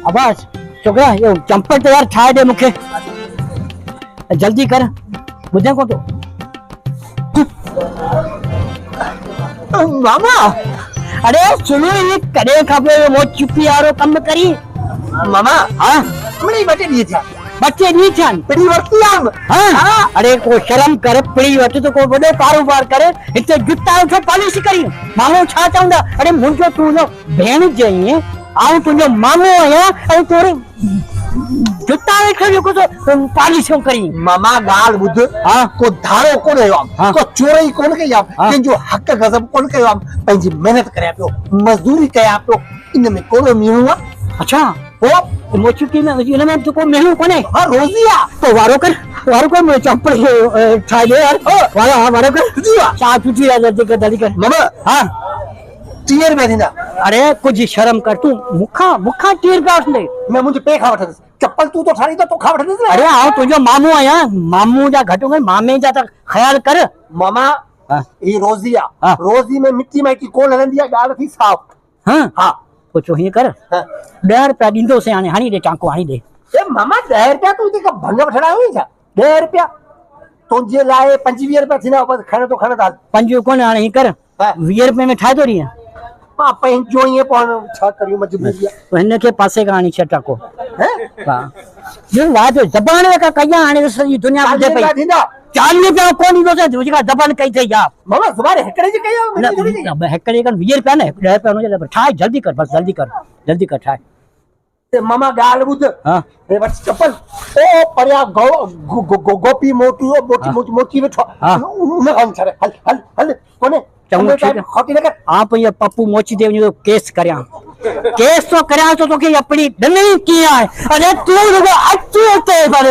आवाज छोकरा यो चंपल तो यार ठाए दे मुखे जल्दी कर बुझे को तो मामा अरे सुनो ये करे खबे वो चुप्पी यारो कम करी मामा हाँ मणी बटे दिए था बच्चे नहीं छन पड़ी वर्ती आम हाँ अरे को शर्म कर पड़ी वत तो को बड़ो कारोबार करे इते जुत्ता उठो पॉलिश करी मामो छा चाहंदा अरे मुंजो तू नो भेण जई आऊं तुझो मामो आया अरे तोरे जुत्ता खड़ो को तो पॉलिश करी मामा गाल बुध हाँ को धारो कोन है हाँ। को चोरी कोन के आप हाँ। कि जो हक गजब कोन के आप पंजी मेहनत करे पियो मजदूरी करे आप इन में कोनो मीणू अच्छा वो मोचुकी में इन में तो को मेनू कोने हां रोजिया तो वारो कर मैं चंपल छाई दे यार वारो कर जीवा चा तुझी जल्दी कर मामा हाँ टीयर में थींदा अरे कुछ शर्म कर तू मुखा टीर का उसने मैं मुझे पे खा वठंदस चप्पल तू तो ठारी तो खा वठंदस अरे आओ तुझो मामू आया मामू जा घटो गए मामे जा तक ख्याल कर मामा हाँ। ये रोजिया हाँ। रोजी में मिट्टी माइटी कोन हलंदी है गाल थी साफ हाँ हां कुछ ही कर हाँ। 10 रुपया दींदो से आने हनी दे चांको हनी दे ए मामा 10 रुपया तू ते भंग वठड़ा हुई छा 10 रुपया तुझे लाए 25 रुपया थीना बस खण तो खण दाल पंजो कोन आने ही कर हाँ। 20 रुपए में ठाए तो रही है हां पंजो ये पौन छा करियो मजबूरी तो हिन के पासे का आनी छटा को है हां जो बात जबान का कया आने सही दुनिया बुझे पई थींदा 40 रुपया कोन दो से तुझी का जबान कई थे या मामा सुबारे हेकड़े जे कयो हेकड़े का 20 रुपया ने 10 रुपया नो ठाए जल्दी कर बस जल्दी कर ठाए ते मामा गाल बुध हां रे बस चप्पल ओ पर्या गोपी मोटू मोटी बैठो हाँ। उन हम छरे हल कोने चंगो ठीक है। खोटी न कर आप ये पप्पू मोची देव जो केस करया केस तो करया तो के अपनी डंडी किया है अरे तू रुको अच्छी होते पर